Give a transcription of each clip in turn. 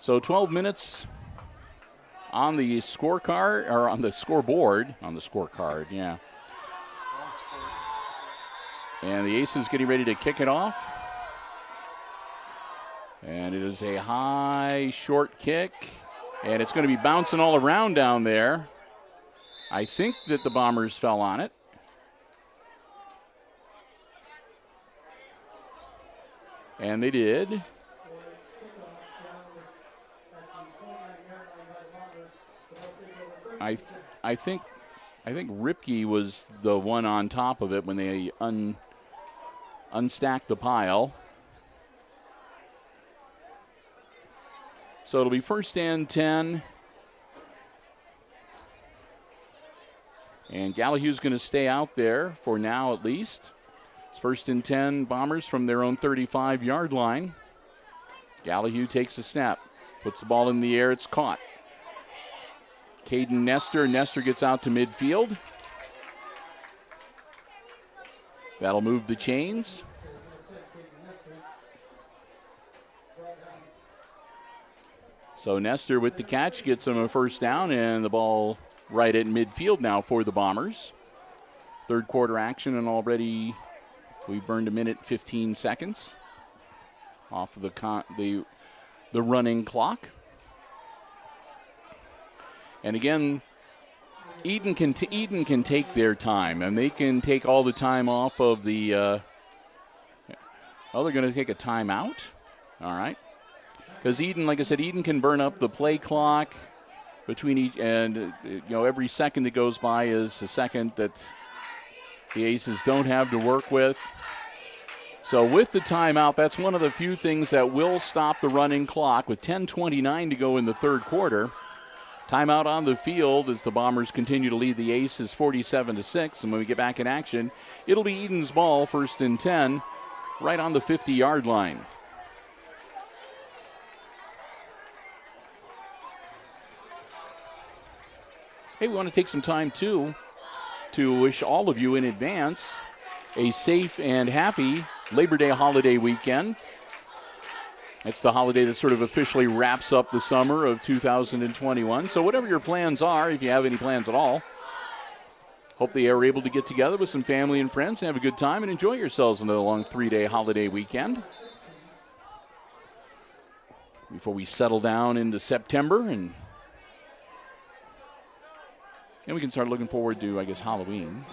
So 12 minutes on the scorecard, or on the scoreboard, yeah. And the Aces getting ready to kick it off. And it is a high, short kick. And it's going to be bouncing all around down there. I think that the Bombers fell on it. And they did. I think Ripke was the one on top of it when they unstacked the pile. So it'll be first and 10. And Gallahue's going to stay out there for now at least. It's first and 10 Bombers from their own 35-yard line. Gallahue takes a snap, puts the ball in the air, it's caught. Caden Nestor gets out to midfield. That'll move the chains. So Nestor with the catch gets him a first down, and the ball right at midfield now for the Bombers. Third quarter action, and already we've burned a minute 15 seconds off of the running clock. And again, Edon can take their time, and they can take all the time off of the. They're going to take a timeout. All right, because Edon, like I said, Edon can burn up the play clock between each, and every second that goes by is a second that the Aces don't have to work with. So with the timeout, that's one of the few things that will stop the running clock with 10:29 to go in the third quarter. Timeout on the field as the Bombers continue to lead the Aces 47-6. And when we get back in action, it'll be Edon's ball, first and 10, right on the 50-yard line. Hey, we want to take some time, too, to wish all of you in advance a safe and happy Labor Day holiday weekend. It's the holiday that sort of officially wraps up the summer of 2021. So whatever your plans are, if you have any plans at all, hope they are able to get together with some family and friends and have a good time and enjoy yourselves on a long 3-day holiday weekend before we settle down into September and we can start looking forward to, I guess, Halloween.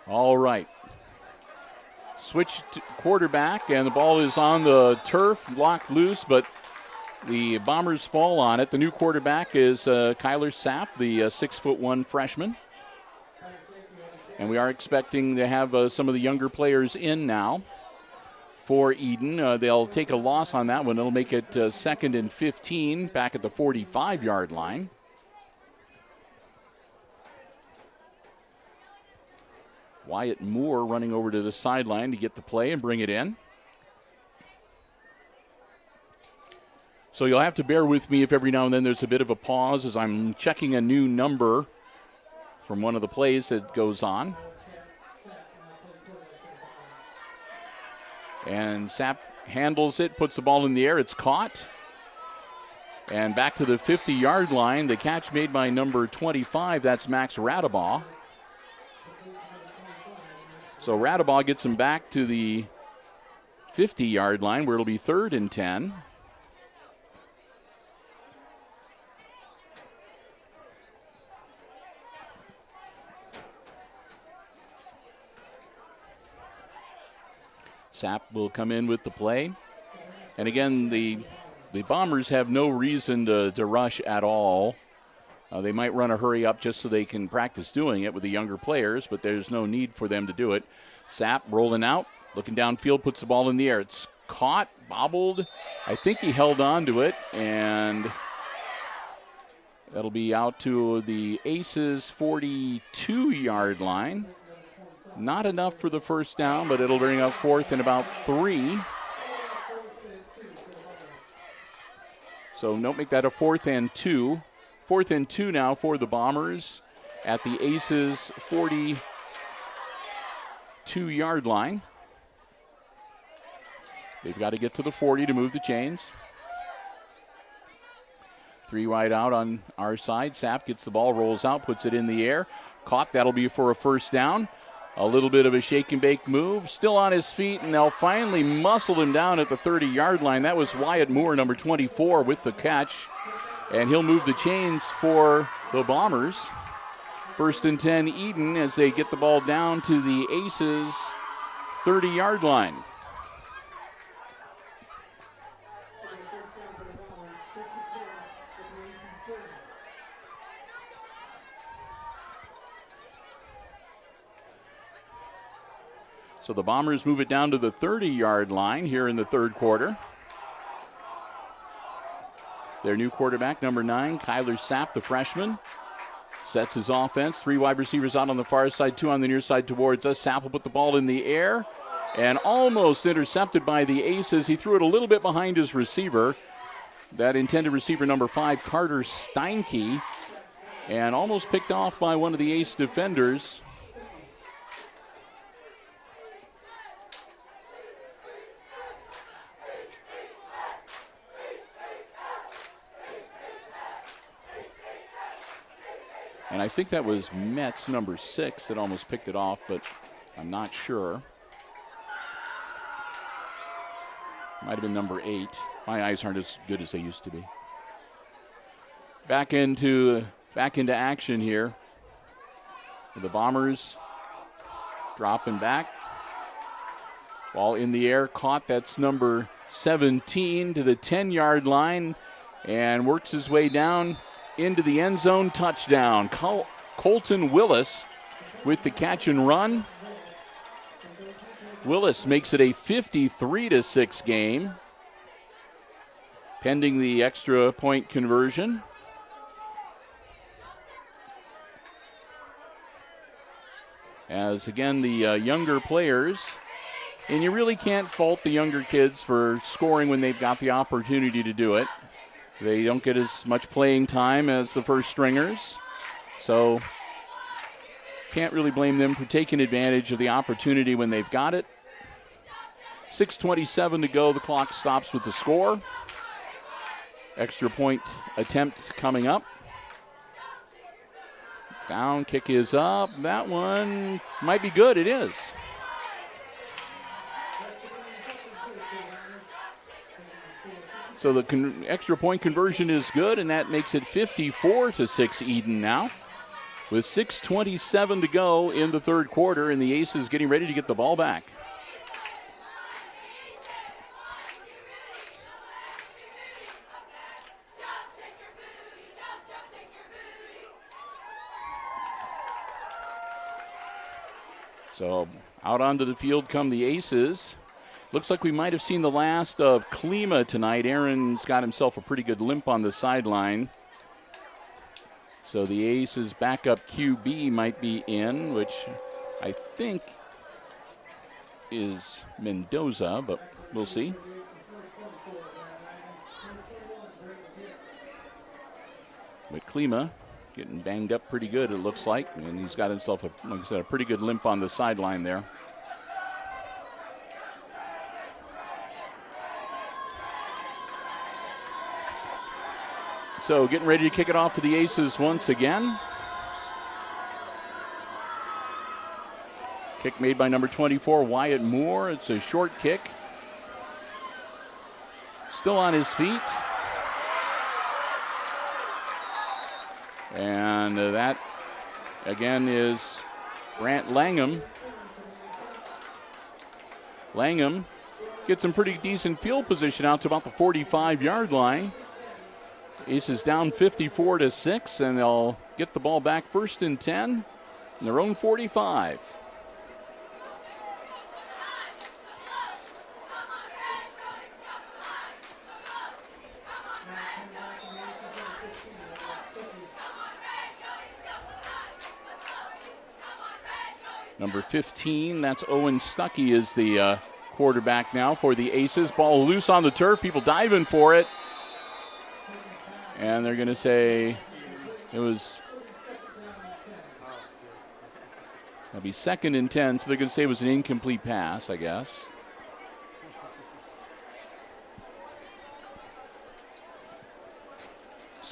All right. Switch to quarterback, and the ball is on the turf, locked loose, but the Bombers fall on it. The new quarterback is Kyler Sapp, the 6'1" freshman. And we are expecting to have some of the younger players in now for Edon. They'll take a loss on that one. It'll make it second and 15 back at the 45-yard line. Wyatt Moore running over to the sideline to get the play and bring it in. So you'll have to bear with me if every now and then there's a bit of a pause as I'm checking a new number from one of the plays that goes on. And Sapp handles it, puts the ball in the air. It's caught. And back to the 50-yard line. The catch made by number 25. That's Max Radabaugh. So Radabaugh gets him back to the 50-yard line where it'll be third and 10. Sapp will come in with the play. And again, the Bombers have no reason to rush at all. They might run a hurry up just so they can practice doing it with the younger players, but there's no need for them to do it. Sapp rolling out, looking downfield, puts the ball in the air. It's caught, bobbled. I think he held on to it, and that'll be out to the Aces 42-yard line. Not enough for the first down, but it'll bring up fourth and about 3. So don't make that a 4th and 2. 4th and 2 now for the Bombers at the Aces 42-yard line. They've got to get to the 40 to move the chains. 3 wide out on our side. Sapp gets the ball, rolls out, puts it in the air. Caught. That'll be for a first down. A little bit of a shake and bake move. Still on his feet, and they'll finally muscle him down at the 30-yard line. That was Wyatt Moore, number 24, with the catch. And he'll move the chains for the Bombers. First and 10, Edon, as they get the ball down to the Aces' 30-yard line. So the Bombers move it down to the 30-yard line here in the third quarter. Their new quarterback, number 9, Kyler Sapp, the freshman, sets his offense. 3 wide receivers out on the far side, 2 on the near side towards us. Sapp will put the ball in the air and almost intercepted by the Aces. He threw it a little bit behind his receiver, that intended receiver, number 5, Carter Steinke, and almost picked off by one of the Ace defenders. And I think that was Metz, number 6, that almost picked it off, but I'm not sure. Might have been number 8. My eyes aren't as good as they used to be. Back into action here. The Bombers dropping back. Ball in the air, caught. That's number 17 to the 10-yard line and works his way down into the end zone. Touchdown. Colton Willis with the catch and run. Willis makes it a 53-6 game, pending the extra point conversion. As again, the younger players, and you really can't fault the younger kids for scoring when they've got the opportunity to do it. They don't get as much playing time as the first stringers, so can't really blame them for taking advantage of the opportunity when they've got it. 6:27 to go. The clock stops with the score. Extra point attempt coming up. Down, kick is up. That one might be good. It is. So the extra point conversion is good, and that makes it 54-6 Edon now. With 6:27 to go in the third quarter, and the Aces getting ready to get the ball back. So out onto the field come the Aces. Looks like we might have seen the last of Klima tonight. Aaron's got himself a pretty good limp on the sideline. So the Aces backup QB might be in, which I think is Mendoza, but we'll see. But Klima getting banged up pretty good, it looks like. And he's got himself, like I said, a pretty good limp on the sideline there. So getting ready to kick it off to the Aces once again. Kick made by number 24, Wyatt Moore. It's a short kick. Still on his feet. And that, again, is Grant Langham. Langham gets some pretty decent field position out to about the 45-yard line. Aces down 54-6, and they'll get the ball back first and 10 in their own 45. Number 15, that's Owen Stuckey, is the quarterback now for the Aces. Ball loose on the turf, people diving for it. And they're going to say that'll be second and 10, so they're going to say it was an incomplete pass, I guess.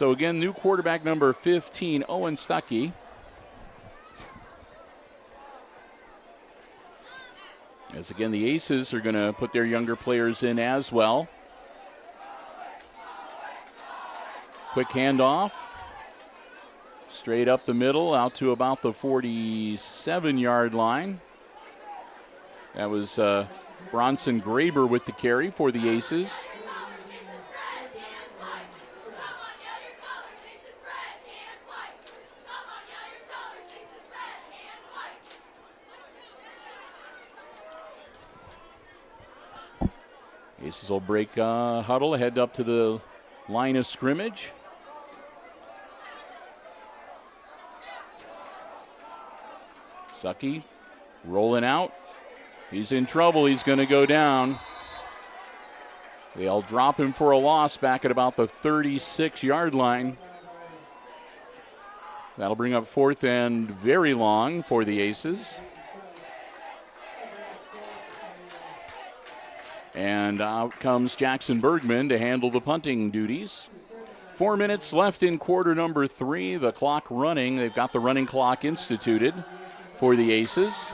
So again, new quarterback number 15, Owen Stuckey. As again, the Aces are going to put their younger players in as well. Quick handoff. Straight up the middle, out to about the 47-yard line. That was Bronson Graber with the carry for the Aces. Aces will break huddle, head up to the line of scrimmage. Stuckey rolling out. He's in trouble. He's going to go down. They'll drop him for a loss back at about the 36-yard line. That'll bring up fourth and very long for the Aces. And out comes Jackson Bergman to handle the punting duties. 4 minutes left in quarter number 3. The clock running. They've got the running clock instituted for the Aces.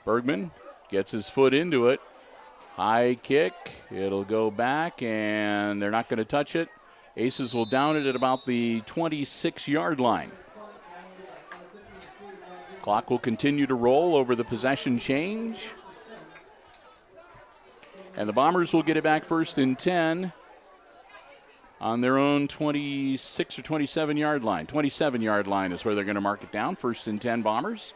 Bergman gets his foot into it. High kick. It'll go back, and they're not going to touch it. Aces will down it at about the 26-yard line. Clock will continue to roll over the possession change. And the Bombers will get it back first and 10 on their own 26 or 27-yard line. 27-yard line is where they're going to mark it down. First and 10 Bombers.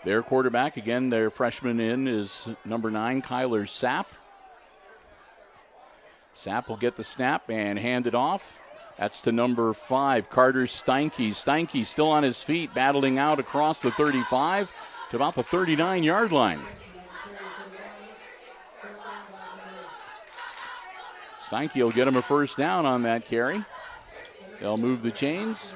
Their quarterback, again, their freshman in is number 9, Kyler Sapp. Sapp will get the snap and hand it off. That's to number 5, Carter Steinke. Steinke still on his feet, battling out across the 35 to about the 39-yard line. Steinke will get him a first down on that carry. They'll move the chains.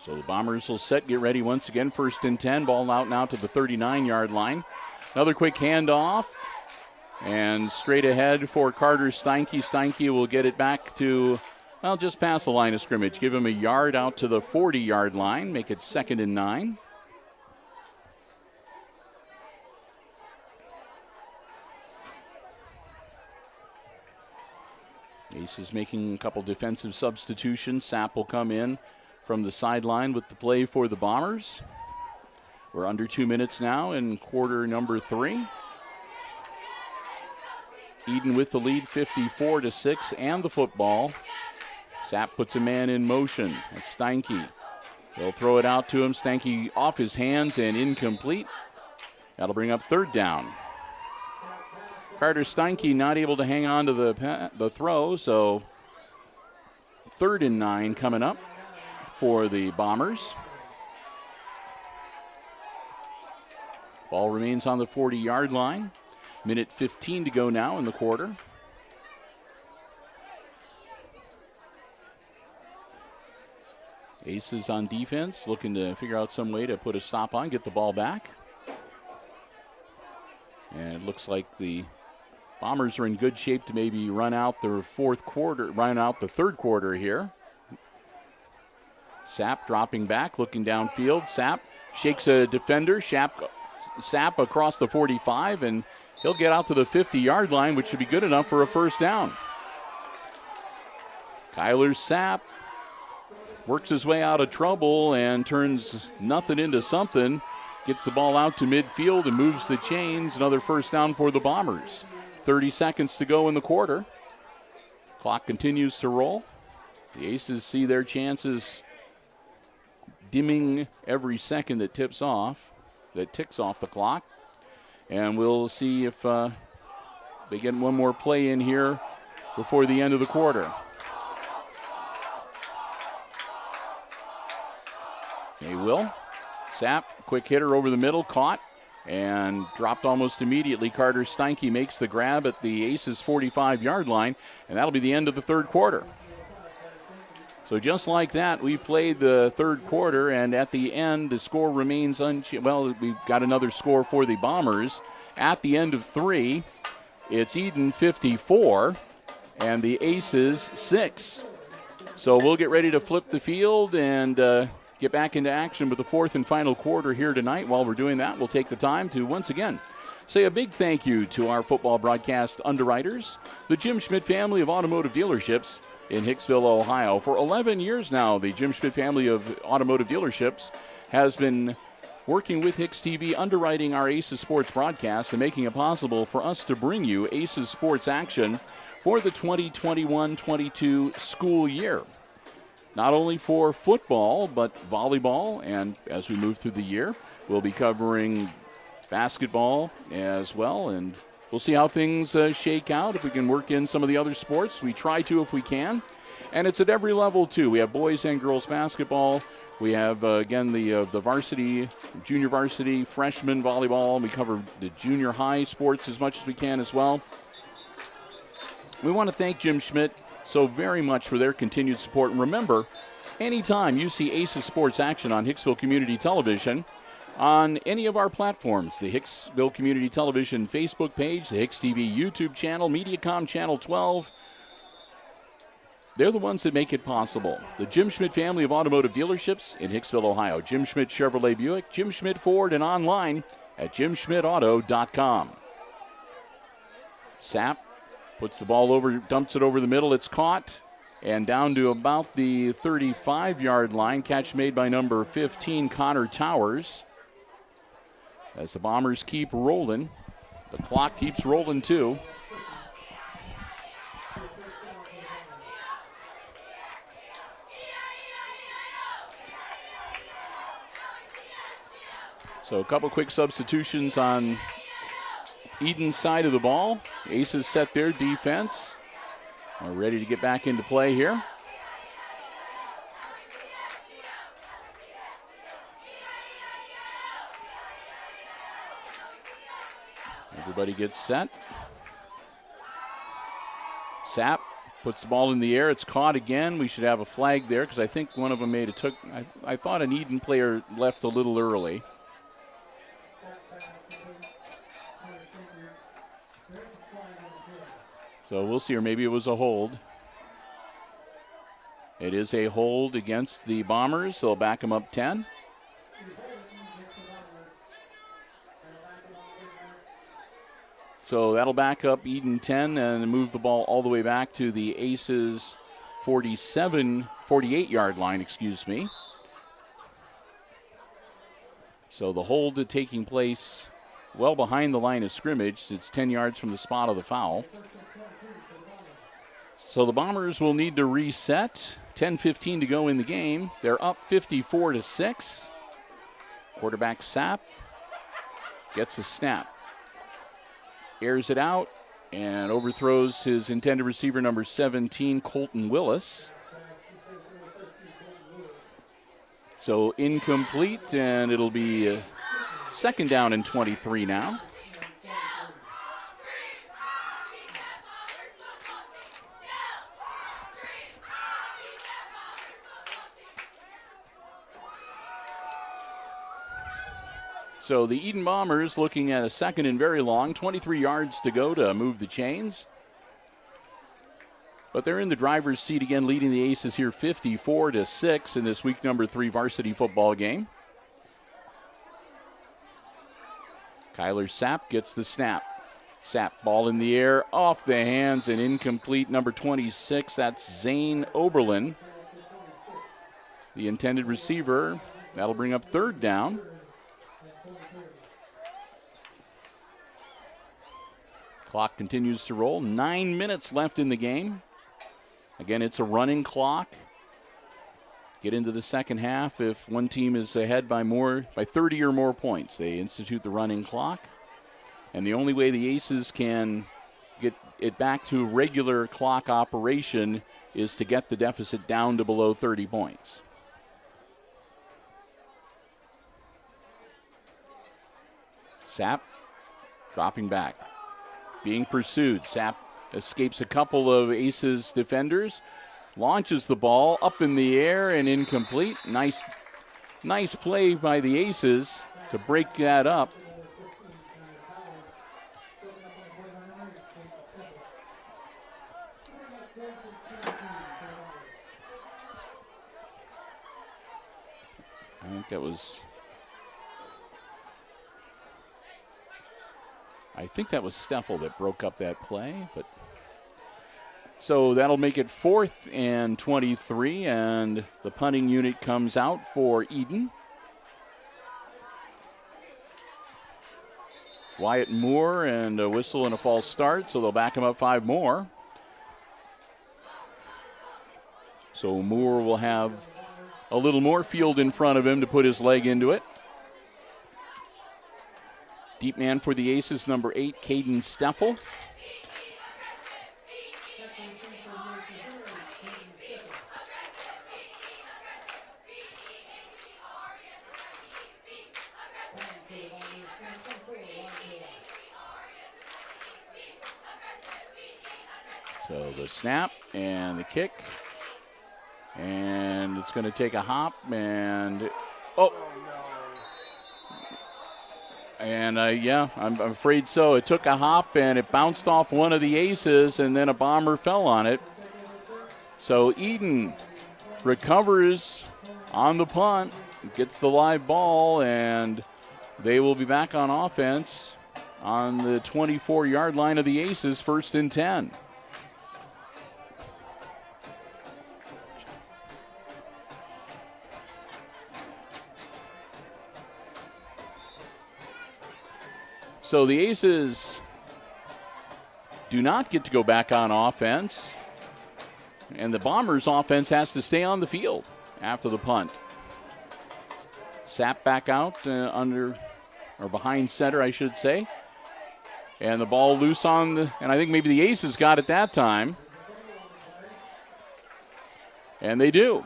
So the Bombers will set, get ready once again. First and 10, ball out now to the 39-yard line. Another quick handoff, and straight ahead for Carter Steinke. Steinke will get it back to, well, just past the line of scrimmage. Give him a yard out to the 40-yard line, make it 2nd and 9. Aces making a couple defensive substitutions. Sapp will come in from the sideline with the play for the Bombers. We're under 2 minutes now in quarter number 3. Edon with the lead, 54-6, and the football. Sapp puts a man in motion. That's Steinke. They'll throw it out to him. Steinke off his hands and incomplete. That'll bring up third down. Carter Steinke not able to hang on to the throw, so 3rd and 9 coming up for the Bombers. Ball remains on the 40-yard line. Minute 15 to go now in the quarter. Aces on defense, looking to figure out some way to put a stop on, get the ball back. And it looks like the Bombers are in good shape to maybe run out the third quarter here. Sapp dropping back, looking downfield. Sapp shakes a defender. Sapp across the 45, and he'll get out to the 50-yard line, which should be good enough for a first down. Kyler Sapp works his way out of trouble and turns nothing into something. Gets the ball out to midfield and moves the chains. Another first down for the Bombers. 30 seconds to go in the quarter. Clock continues to roll. The Aces see their chances dimming every second that ticks off the clock. And we'll see if they get one more play in here before the end of the quarter. They will. Sapp, quick hitter over the middle, caught and dropped almost immediately. Carter Steinke makes the grab at the Aces 45-yard line, and that'll be the end of the third quarter. So just like that, we played the third quarter, and at the end, the score remains unchanged. Well, we've got another score for the Bombers. At the end of 3, it's Edon 54 and the Aces 6. So we'll get ready to flip the field and get back into action with the fourth and final quarter here tonight. While we're doing that, we'll take the time to once again say a big thank you to our football broadcast underwriters, the G.M.C family of automotive dealerships in Hicksville, Ohio. For 11 years now, the G.M.C family of automotive dealerships has been working with HIX-TV, underwriting our Aces Sports broadcasts and making it possible for us to bring you Aces Sports action for the 2021-22 school year. Not only for football, but volleyball, and as we move through the year, we'll be covering basketball as well, and we'll see how things shake out. If we can work in some of the other sports, we try to if we can. And it's at every level, too. We have boys and girls basketball. We have, again, the varsity, junior varsity, freshman volleyball. We cover the junior high sports as much as we can as well. We want to thank Jim Schmidt so very much for their continued support. And remember, anytime you see Aces Sports action on Hicksville Community Television, on any of our platforms, the Hicksville Community Television Facebook page, the HIX-TV YouTube channel, Mediacom Channel 12, they're the ones that make it possible. The Jim Schmidt family of automotive dealerships in Hicksville, Ohio. Jim Schmidt Chevrolet Buick, Jim Schmidt Ford, and online at jimschmidtauto.com. Sapp puts the ball over, dumps it over the middle. It's caught and down to about the 35-yard line. Catch made by number 15, Connor Towers. As the Bombers keep rolling, the clock keeps rolling too. So a couple quick substitutions on Edon's side of the ball. Aces set their defense. Are ready to get back into play here. Everybody gets set. Sapp puts the ball in the air. It's caught again. We should have a flag there because I think one of them made a took. I thought an Edon player left a little early. So we'll see, or maybe it was a hold. It is a hold against the Bombers. They'll back them up 10. So that'll back up Edon 10 and move the ball all the way back to the Aces 48-yard line, excuse me. So the hold taking place well behind the line of scrimmage. It's 10 yards from the spot of the foul. So the Bombers will need to reset. 10:15 to go in the game. They're up 54-6. Quarterback Sapp gets a snap. Airs it out and overthrows his intended receiver, number 17, Colton Willis. So incomplete, and it'll be second down and 23 now. So the Edon Bombers looking at a second and very long, 23 yards to go to move the chains. But they're in the driver's seat again, leading the Aces here 54-6 in this week number 3 varsity football game. Kyler Sapp gets the snap. Sapp, ball in the air, off the hands and incomplete. Number 26, that's Zane Oberlin, the intended receiver. That'll bring up third down. Clock continues to roll. 9 minutes left in the game. Again, it's a running clock. get into the second half if one team is ahead by 30 or more points. They institute the running clock. And the only way the Aces can get it back to regular clock operation is to get the deficit down to below 30 points. Sapp dropping back, being pursued. Sapp escapes a couple of Aces defenders, launches the ball up in the air and incomplete. Nice play by the Aces to break that up. I think that was Steffel that broke up that play, but so that'll make it 4th and 23, and the punting unit comes out for Edon. Wyatt Moore and a whistle and a false start, so they'll back him up 5 more. So Moore will have a little more field in front of him to put his leg into it. Deep man for the Aces, number 8, Caden Steffel. So the snap and the kick. And it's going to take a hop and, I'm afraid so. It took a hop and it bounced off one of the Aces and then a bomber fell on it. So Edon recovers on the punt, gets the live ball, and they will be back on offense on the 24-yard line of the Aces, 1st and 10. So the Aces do not get to go back on offense, and the Bombers' offense has to stay on the field after the punt. Sapp back out behind center, I should say. And the ball loose and I think maybe the Aces got it that time. And they do.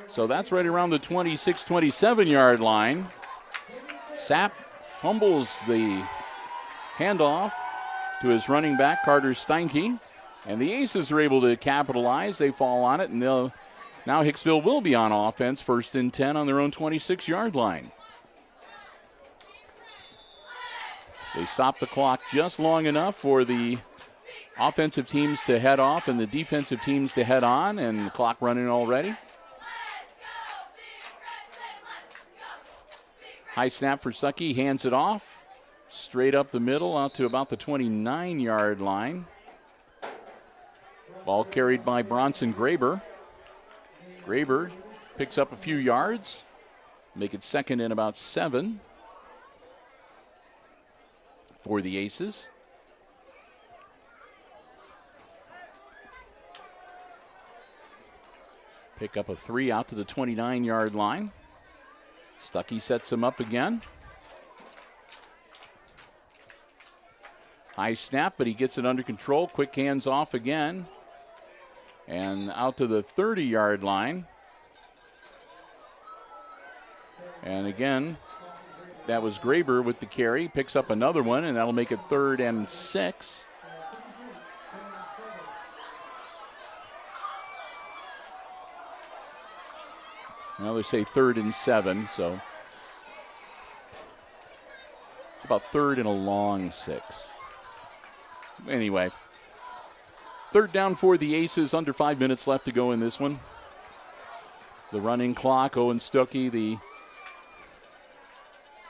So that's right around the 26, 27-yard line. Sapp fumbles the handoff to his running back, Carter Steinke. And the Aces are able to capitalize. They fall on it, and now Hicksville will be on offense, 1st and 10 on their own 26-yard line. They stop the clock just long enough for the offensive teams to head off and the defensive teams to head on, and the clock running already. High snap for Stuckey, hands it off. Straight up the middle out to about the 29-yard line. Ball carried by Bronson Graber. Graber picks up a few yards. Make it 2nd and about 7 for the Aces. Pick up a 3 out to the 29-yard line. Stuckey sets him up again. High snap, but he gets it under control. Quick hands off again. And out to the 30-yard line. And again, that was Graber with the carry. Picks up another one, and that'll make it 3rd and 6. Well, they say 3rd and 7, so about 3rd and a long 6. Anyway, 3rd down for the Aces, under 5 minutes left to go in this one. The running clock, Owen Stuckey, the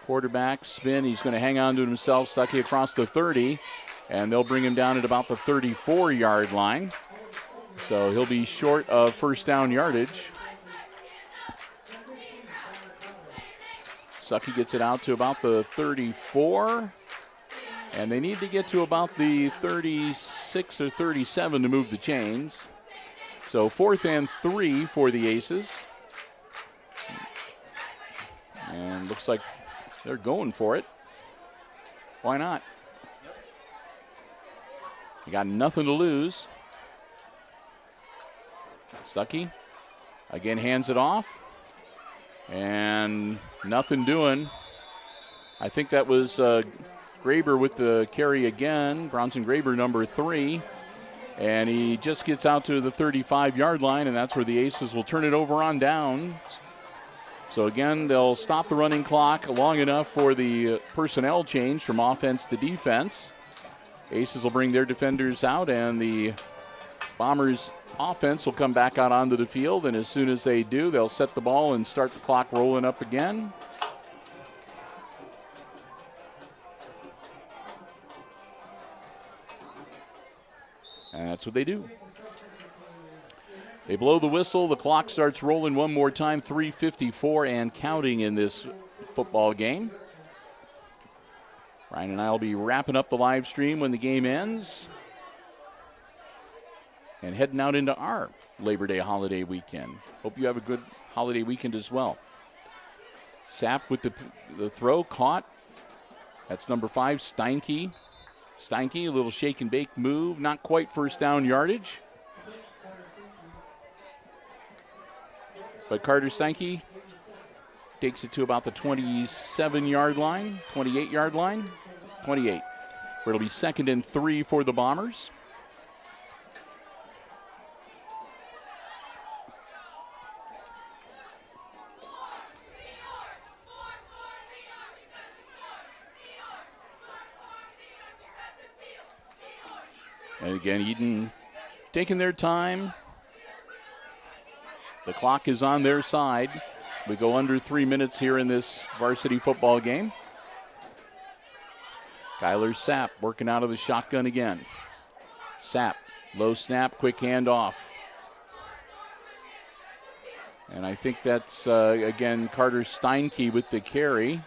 quarterback, spin. He's going to hang on to himself. Stuckey across the 30, and they'll bring him down at about the 34-yard line. So he'll be short of 1st down yardage. Stuckey gets it out to about the 34, and they need to get to about the 36 or 37 to move the chains. So 4th and 3 for the Aces. And looks like they're going for it. Why not? You got nothing to lose. Stuckey again hands it off. And nothing doing. I think that was Graber with the carry again. Bronson Graber, number 3. And he just gets out to the 35-yard line, and that's where the Aces will turn it over on down. So again, they'll stop the running clock long enough for the personnel change from offense to defense. Aces will bring their defenders out, and the Bombers' offense will come back out onto the field. And as soon as they do, they'll set the ball and start the clock rolling up again. And that's what they do. They blow the whistle. The clock starts rolling one more time. 3:54 and counting in this football game. Ryan and I will be wrapping up the live stream when the game ends. And heading out into our Labor Day holiday weekend. Hope you have a good holiday weekend as well. Sapp with the throw, caught. That's number 5, Steinke. Steinke, a little shake and bake move, not quite first down yardage. But Carter Steinke takes it to about the 27-yard line, 28-yard line, 28. Where it'll be 2nd and 3 for the Bombers. And again, Edon taking their time. The clock is on their side. We go under 3 minutes here in this varsity football game. Kyler Sapp working out of the shotgun again. Sapp, low snap, quick handoff. And I think that's, again, Carter Steinke with the carry.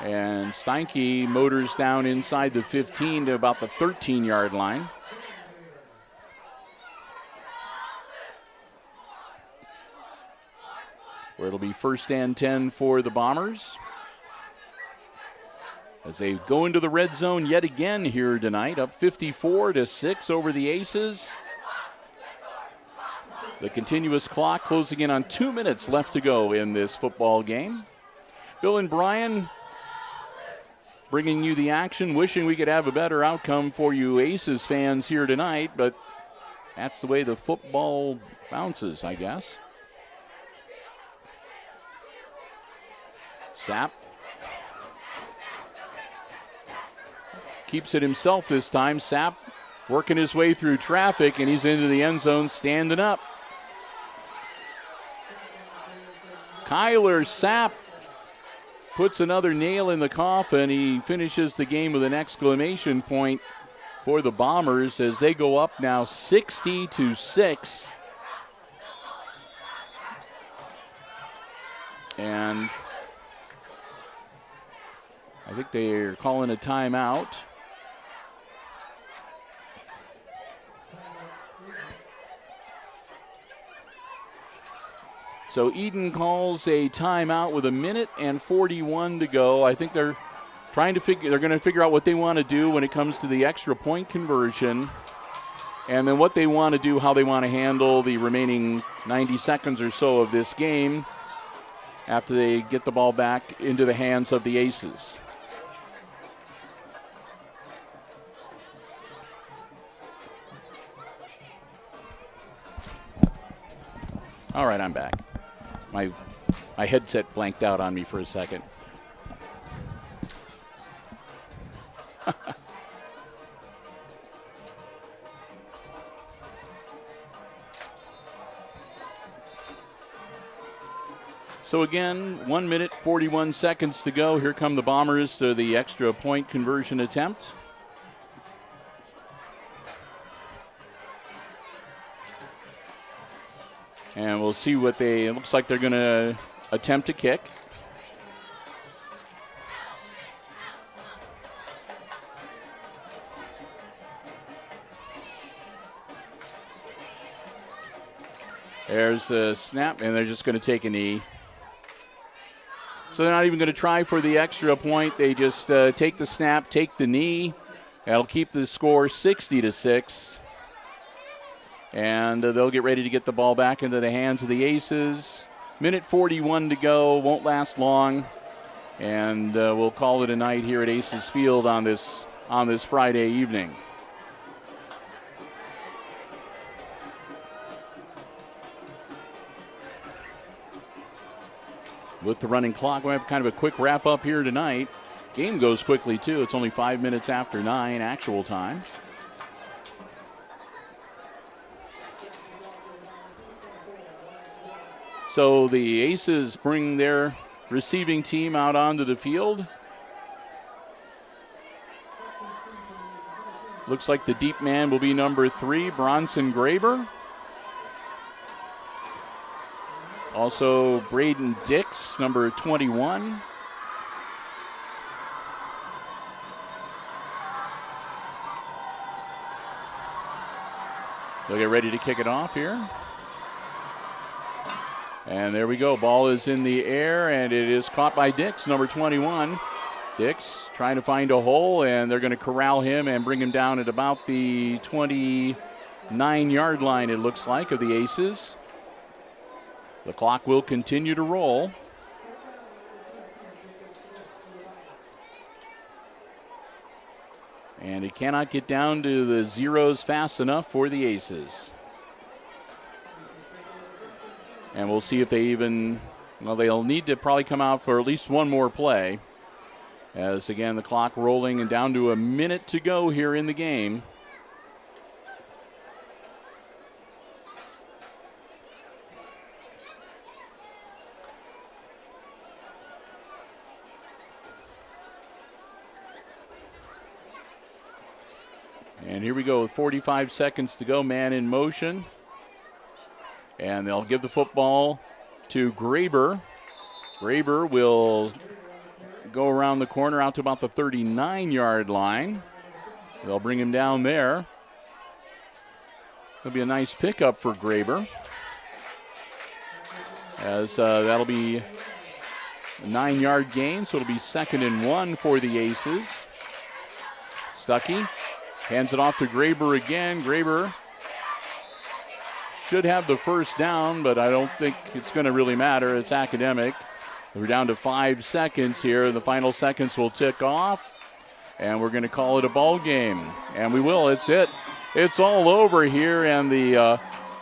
And Steinke motors down inside the 15 to about the 13-yard line. Where it'll be 1st and 10 for the Bombers. As they go into the red zone yet again here tonight, up 54-6 over the Aces. The continuous clock closing in on 2 minutes left to go in this football game. Bill and Brian bringing you the action, wishing we could have a better outcome for you Aces fans here tonight, but that's the way the football bounces, I guess. Sapp keeps it himself this time. Sapp working his way through traffic, and he's into the end zone standing up. Kyler Sapp puts another nail in the coffin. He finishes the game with an exclamation point for the Bombers as they go up now 60-6. And I think they're calling a timeout. So Edon calls a timeout with 1:41 to go. I think they're going to figure out what they want to do when it comes to the extra point conversion, and then what they want to do, how they want to handle the remaining 90 seconds or so of this game after they get the ball back into the hands of the Aces. All right, I'm back. My headset blanked out on me for a second. So again, 1:41 to go. Here come the Bombers to the extra point conversion attempt. And we'll see what it looks like they're going to attempt to kick. There's a snap, and they're just going to take a knee. So they're not even going to try for the extra point. They just take the snap, take the knee. That'll keep the score 60-6. And they'll get ready to get the ball back into the hands of the Aces. Minute 41 to go. Won't last long. And we'll call it a night here at Aces Field on this Friday evening. With the running clock, we have kind of a quick wrap up here tonight. Game goes quickly, too. It's only 5 minutes after 9 actual time. So the Aces bring their receiving team out onto the field. Looks like the deep man will be number 3, Bronson Graber. Also, Braden Dix, number 21. They'll get ready to kick it off here. And there we go. Ball is in the air, and it is caught by Dix, number 21. Dix trying to find a hole, and they're going to corral him and bring him down at about the 29-yard line, it looks like, of the Aces. The clock will continue to roll. And it cannot get down to the zeros fast enough for the Aces. And we'll see if they even, well, they'll need to probably come out for at least one more play. As, again, the clock rolling and down to a minute to go here in the game. And here we go with 45 seconds to go, man in motion. And they'll give the football to Graber. Graber will go around the corner out to about the 39-yard line. They'll bring him down there. It'll be a nice pickup for Graber. As that'll be a 9-yard gain, so it'll be 2nd and 1 for the Aces. Stuckey hands it off to Graber again. Graber should have the first down, but I don't think it's going to really matter. It's academic. We're down to 5 seconds here. The final seconds will tick off, and we're going to call it a ball game. And we will. It's it. It's all over here, and the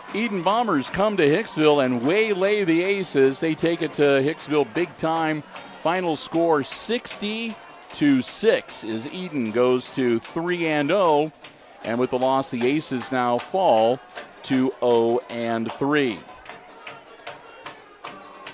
Edon Bombers come to Hicksville and waylay the Aces. They take it to Hicksville big time. Final score 60-6 as Edon goes to 3-0, and with the loss, the Aces now fall to 0-3.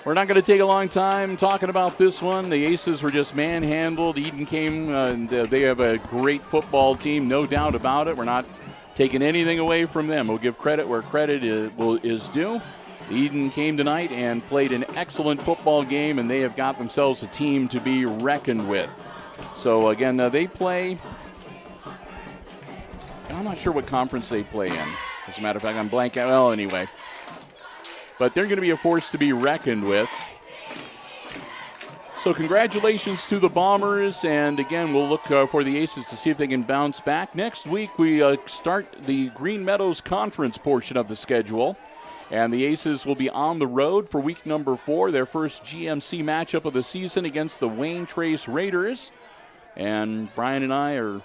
We're not going to take a long time talking about this one. The Aces were just manhandled. Edon came, and they have a great football team, no doubt about it. We're not taking anything away from them. We'll give credit where credit is due. Edon came tonight and played an excellent football game, and they have got themselves a team to be reckoned with. So, again, they play, I'm not sure what conference they play in. As a matter of fact, I'm blanking. Well, anyway. But they're going to be a force to be reckoned with. So congratulations to the Bombers. And, again, we'll look for the Aces to see if they can bounce back. Next week, we start the Green Meadows Conference portion of the schedule. And the Aces will be on the road for week number 4, their first G.M.C. matchup of the season against the Wayne Trace Raiders. And Brian and I are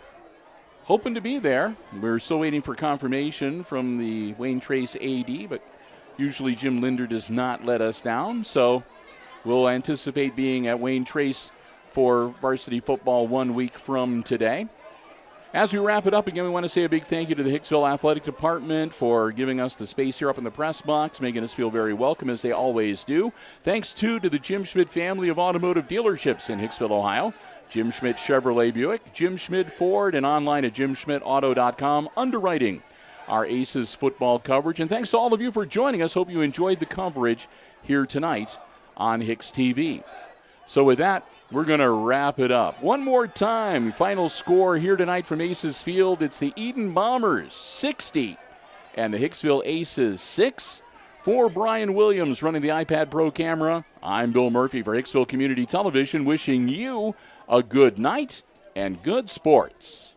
hoping to be there. We're still waiting for confirmation from the Wayne Trace AD, but usually Jim Linder does not let us down. So we'll anticipate being at Wayne Trace for varsity football 1 week from today. As we wrap it up, again, we want to say a big thank you to the Hicksville Athletic Department for giving us the space here up in the press box, making us feel very welcome, as they always do. Thanks, too, to the Jim-Schmidt family of automotive dealerships in Hicksville, Ohio. Jim Schmidt Chevrolet Buick, Jim Schmidt Ford, and online at jimschmidtauto.com, underwriting our Aces football coverage. And thanks to all of you for joining us. Hope you enjoyed the coverage here tonight on HIX-TV. So with that, we're going to wrap it up. One more time, final score here tonight from Aces Field. It's the Edon Bombers 60 and the Hicksville Aces 6. For Brian Williams running the iPad Pro camera, I'm Bill Murphy for Hicksville Community Television, wishing you a good night and good sports.